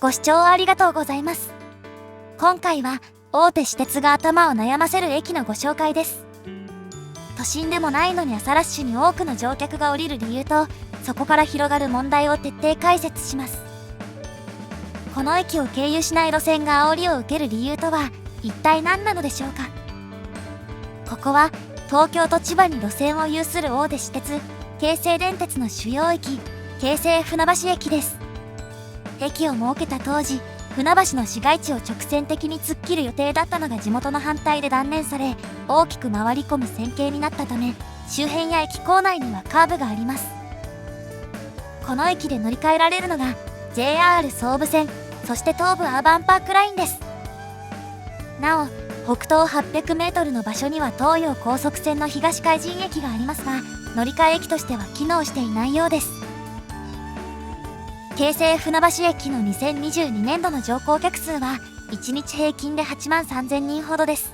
ご視聴ありがとうございます。今回は大手私鉄が頭を悩ませる駅のご紹介です。都心でもないのに朝ラッシュに多くの乗客が降りる理由と、そこから広がる問題を徹底解説します。この駅を経由しない路線が煽りを受ける理由とは一体何なのでしょうか。ここは東京と千葉に路線を有する大手私鉄京成電鉄の主要駅、京成船橋駅です。駅を設けた当時、船橋の市街地を直線的に突っ切る予定だったのが地元の反対で断念され、大きく回り込む線形になったため、周辺や駅構内にはカーブがあります。この駅で乗り換えられるのが JR 総武線、そして東武アーバンパークラインです。なお、北東800メートルの場所には東洋高速線の東海神駅がありますが、乗り換え駅としては機能していないようです。京成船橋駅の2022年度の乗降客数は1日平均で8万3000人ほどです。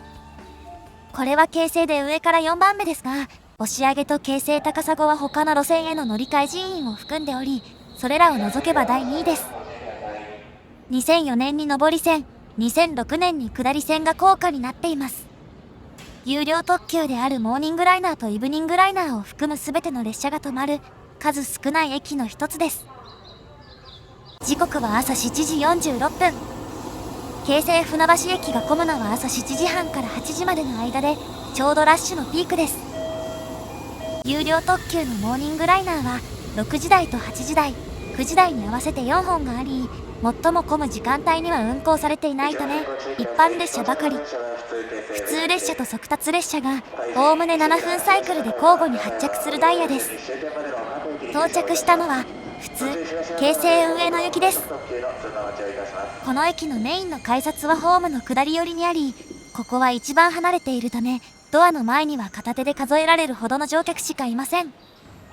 これは京成で上から4番目ですが、押上と京成高砂は他の路線への乗り換え人員を含んでおり、それらを除けば第2位です。2004年に上り線、2006年に下り線が高架になっています。有料特急であるモーニングライナーとイブニングライナーを含む全ての列車が止まる数少ない駅の一つです。時刻は朝7時46分。京成船橋駅が混むのは朝7時半から8時までの間で、ちょうどラッシュのピークです。有料特急のモーニングライナーは6時台と8時台、9時台に合わせて4本があり、最も混む時間帯には運行されていないため、一般列車ばかり、普通列車と速達列車がおおむね7分サイクルで交互に発着するダイヤです。到着したのは普通京成上野行きです。この駅のメインの改札はホームの下り寄りにあり、ここは一番離れているため、ドアの前には片手で数えられるほどの乗客しかいません。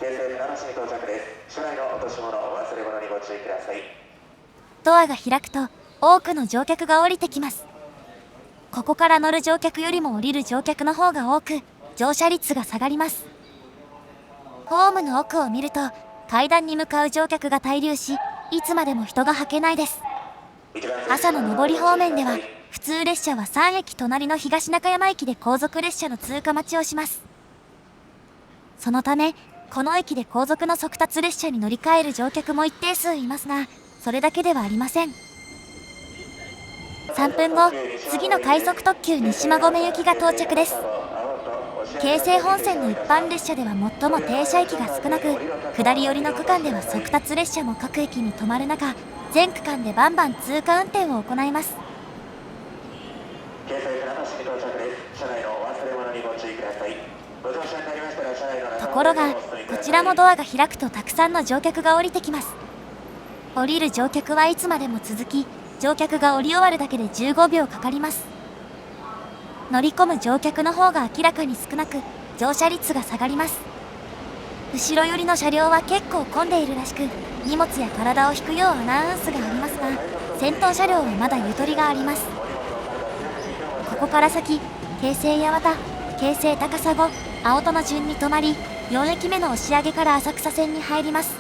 京成船橋に到着です。車内の落とし物、お忘れ物にご注意ください。ドアが開くと多くの乗客が降りてきます。ここから乗る乗客よりも降りる乗客の方が多く、乗車率が下がります。ホームの奥を見ると階段に向かう乗客が滞留し、いつまでも人が履けないです。朝の上り方面では普通列車は3駅隣の東中山駅で後続列車の通過待ちをします。そのためこの駅で後続の速達列車に乗り換える乗客も一定数いますが、それだけではありません。3分後、次の快速特急西馬込行きが到着です。京成本線の一般列車では最も停車駅が少なく、下り寄りの区間では速達列車も各駅に止まる中、全区間でバンバン通過運転を行います。京成船橋に到着です。車内のお忘れ物にご注意ください。ご乗車になりましたら車内の中ところが、こちらもドアが開くとたくさんの乗客が降りてきます。降りる乗客はいつまでも続き、乗客が降り終わるだけで15秒かかります。乗り込む乗客の方が明らかに少なく、乗車率が下がります。後ろ寄りの車両は結構混んでいるらしく、荷物や体を引くようアナウンスがありますが、先頭車両はまだゆとりがあります。ここから先、京成八幡、京成高砂、青戸の順に止まり、4駅目の押上から浅草線に入ります。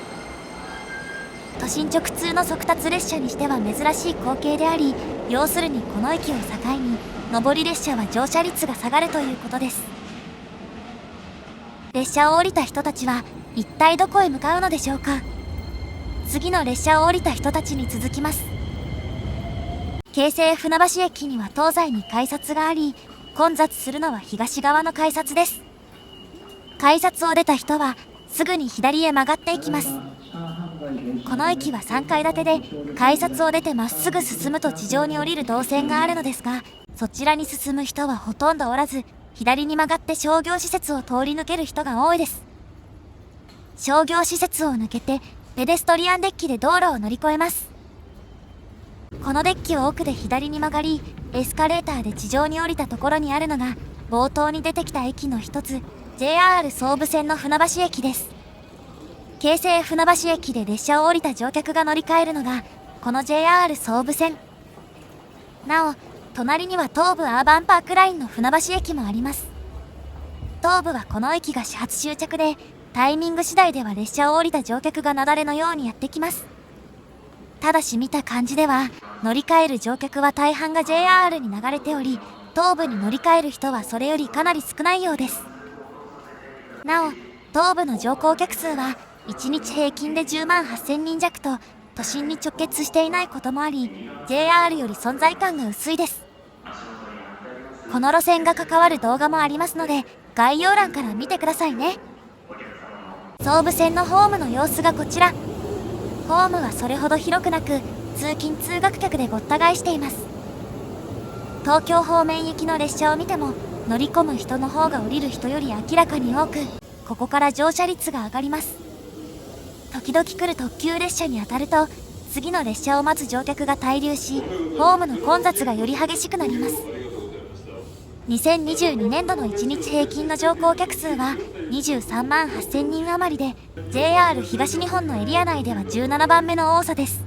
都心直通の速達列車にしては珍しい光景であり、要するにこの駅を境に上り列車は乗車率が下がるということです。列車を降りた人たちは一体どこへ向かうのでしょうか。次の列車を降りた人たちに続きます。京成船橋駅には東西に改札があり、混雑するのは東側の改札です。改札を出た人はすぐに左へ曲がっていきます。この駅は3階建てで、改札を出てまっすぐ進むと地上に降りる動線があるのですが、そちらに進む人はほとんどおらず、左に曲がって商業施設を通り抜ける人が多いです。商業施設を抜けてペデストリアンデッキで道路を乗り越えます。このデッキを奥で左に曲がり、エスカレーターで地上に降りたところにあるのが冒頭に出てきた駅の一つ、 JR 総武線の船橋駅です。京成船橋駅で列車を降りた乗客が乗り換えるのがこの JR 総武線。なお、隣には東武アーバンパークラインの船橋駅もあります。東武はこの駅が始発終着で、タイミング次第では列車を降りた乗客が雪崩のようにやってきます。ただし見た感じでは、乗り換える乗客は大半が JR に流れており、東部に乗り換える人はそれよりかなり少ないようです。なお、東部の乗降客数は1日平均で10万8000人弱と、都心に直結していないこともあり、JR より存在感が薄いです。この路線が関わる動画もありますので、概要欄から見てくださいね。総武線のホームの様子がこちら。ホームはそれほど広くなく、通勤通学客でごった返しています。東京方面行きの列車を見ても、乗り込む人の方が降りる人より明らかに多く、ここから乗車率が上がります。時々来る特急列車に当たると、次の列車を待つ乗客が滞留し、ホームの混雑がより激しくなります。2022年度の1日平均の乗降客数は23万8000人余りで、 JR 東日本のエリア内では17番目の多さです。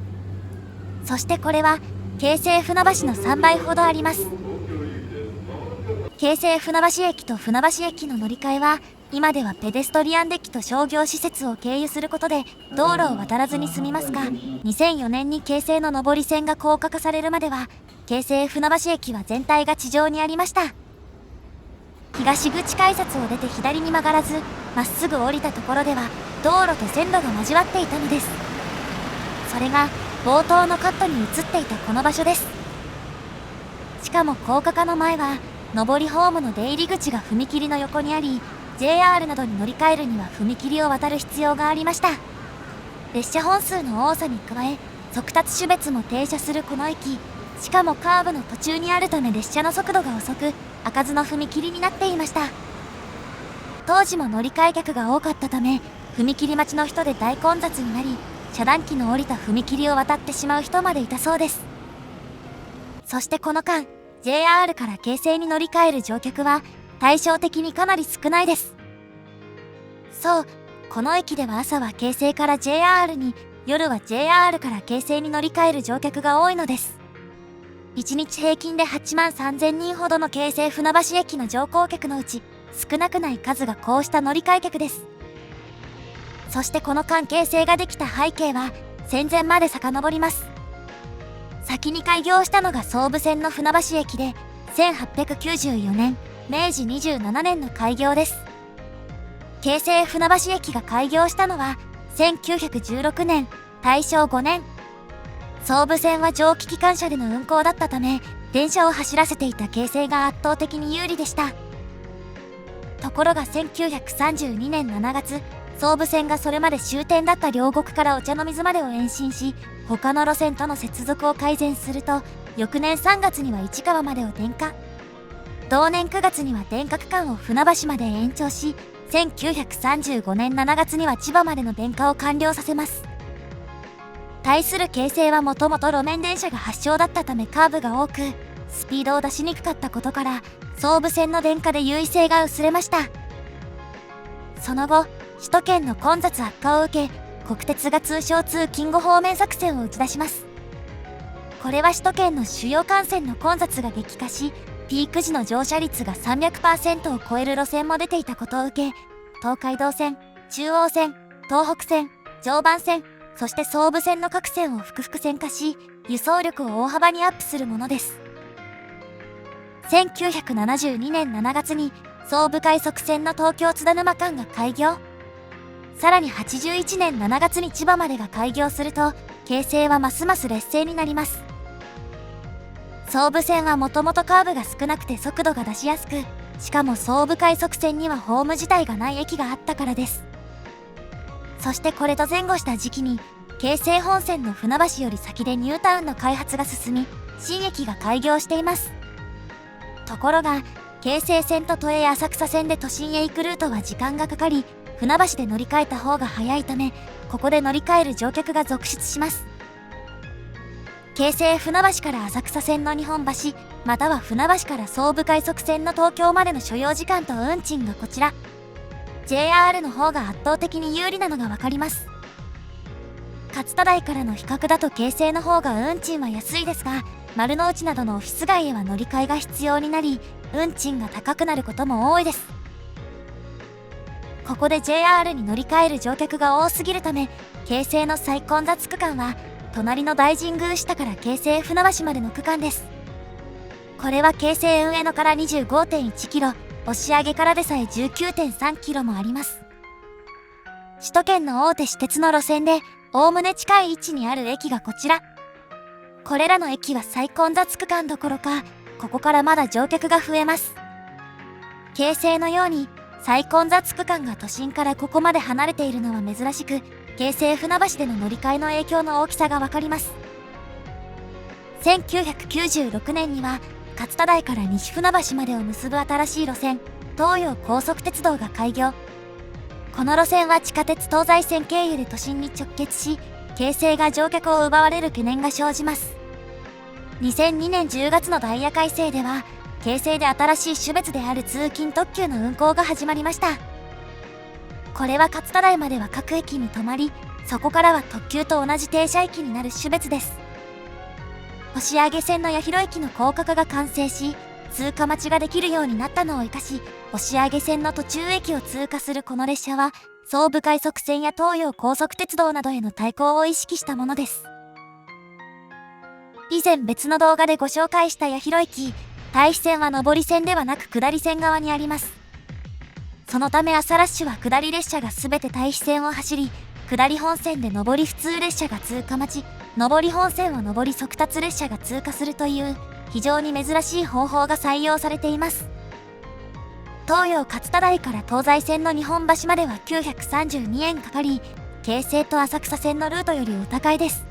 そしてこれは京成船橋の3倍ほどあります。京成船橋駅と船橋駅の乗り換えは、今ではペデストリアンデッキと商業施設を経由することで道路を渡らずに済みますが、2004年に京成の上り線が高架化されるまでは、京成船橋駅は全体が地上にありました。東口改札を出て左に曲がらず、まっすぐ降りたところでは道路と線路が交わっていたのです。それが冒頭のカットに映っていたこの場所です。しかも高架化の前は上りホームの出入り口が踏切の横にあり、 JR などに乗り換えるには踏切を渡る必要がありました。列車本数の多さに加え、速達種別も停車するこの駅、しかもカーブの途中にあるため列車の速度が遅く、開かずの踏切になっていました。当時も乗り換え客が多かったため、踏切待ちの人で大混雑になり、遮断機の降りた踏切を渡ってしまう人までいたそうです。そしてこの間、 JR から京成に乗り換える乗客は対照的にかなり少ないです。そう、この駅では朝は京成から JR に、夜は JR から京成に乗り換える乗客が多いのです。1日平均で8万3000人ほどの京成船橋駅の乗降客のうち、少なくない数がこうした乗り換え客です。そしてこの間京成ができた背景は戦前まで遡ります。先に開業したのが総武線の船橋駅で、1894年、明治27年の開業です。京成船橋駅が開業したのは1916年、大正5年。総武線は蒸気機関車での運行だったため、電車を走らせていた京成が圧倒的に有利でした。ところが1932年7月、総武線がそれまで終点だった両国からお茶の水までを延伸し、他の路線との接続を改善すると、翌年3月には市川までを電化。同年9月には電化区間を船橋まで延長し、1935年7月には千葉までの電化を完了させます。対する京成はもともと路面電車が発祥だったためカーブが多く、スピードを出しにくかったことから、総武線の電化で優位性が薄れました。その後、首都圏の混雑悪化を受け、国鉄が通称通勤後方面作戦を打ち出します。これは首都圏の主要幹線の混雑が激化し、ピーク時の乗車率が 300% を超える路線も出ていたことを受け、東海道線、中央線、東北線、常磐線、そして総武線の各線を複々線化し、輸送力を大幅にアップするものです。1972年7月に総武快速線の東京津田沼間が開業。さらに81年7月に千葉までが開業すると、京成はますます劣勢になります。総武線はもともとカーブが少なくて速度が出しやすく、しかも総武快速線にはホーム自体がない駅があったからです。そしてこれと前後した時期に、京成本線の船橋より先でニュータウンの開発が進み、新駅が開業しています。ところが、京成線と都営浅草線で都心へ行くルートは時間がかかり、船橋で乗り換えた方が早いため、ここで乗り換える乗客が続出します。京成船橋から浅草線の日本橋、または船橋から総武快速線の東京までの所要時間と運賃がこちら。JR の方が圧倒的に有利なのがわかります。勝田台からの比較だと京成の方が運賃は安いですが、丸の内などのオフィス街へは乗り換えが必要になり、運賃が高くなることも多いです。ここで JR に乗り換える乗客が多すぎるため、京成の最混雑区間は隣の大神宮下から京成船橋までの区間です。これは京成上野から 25.1 キロ、押上からでさえ 19.3 キロもあります。首都圏の大手私鉄の路線で、おおむね近い位置にある駅がこちら。これらの駅は最混雑区間どころか、ここからまだ乗客が増えます。京成のように、最混雑区間が都心からここまで離れているのは珍しく、京成船橋での乗り換えの影響の大きさがわかります。1996年には、勝田台から西船橋までを結ぶ新しい路線、東洋高速鉄道が開業。この路線は地下鉄東西線経由で都心に直結し、京成が乗客を奪われる懸念が生じます。2002年10月のダイヤ改正では、京成で新しい種別である通勤特急の運行が始まりました。これは勝田台までは各駅に止まり、そこからは特急と同じ停車駅になる種別です。押上線の八広駅の高架化が完成し、通過待ちができるようになったのを生かし、押上線の途中駅を通過するこの列車は、総武快速線や東洋高速鉄道などへの対抗を意識したものです。以前別の動画でご紹介した八広駅、対比線は上り線ではなく下り線側にあります。そのため朝ラッシュは下り列車がすべて対比線を走り、下り本線で上り普通列車が通過待ち、上り本線は上り速達列車が通過するという、非常に珍しい方法が採用されています。東洋勝田台から東西線の日本橋までは932円かかり、京成と浅草線のルートよりお高いです。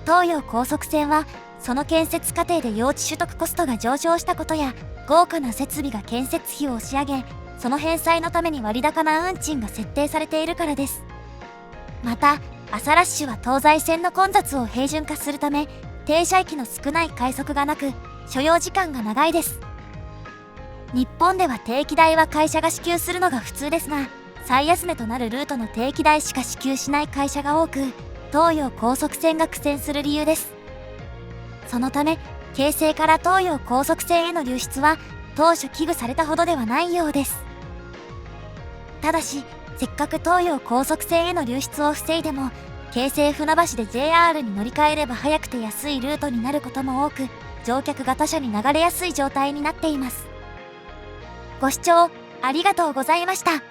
東洋高速線は、その建設過程で用地取得コストが上昇したことや、豪華な設備が建設費を押し上げ、その返済のために割高な運賃が設定されているからです。また、朝ラッシュは東西線の混雑を平準化するため、停車駅の少ない快速がなく、所要時間が長いです。日本では定期代は会社が支給するのが普通ですが、最安値となるルートの定期代しか支給しない会社が多く、東洋高速線が苦戦する理由です。そのため、京成から東洋高速線への流出は、当初危惧されたほどではないようです。ただし、せっかく東洋高速線への流出を防いでも、京成船橋で JR に乗り換えれば早くて安いルートになることも多く、乗客が他社に流れやすい状態になっています。ご視聴ありがとうございました。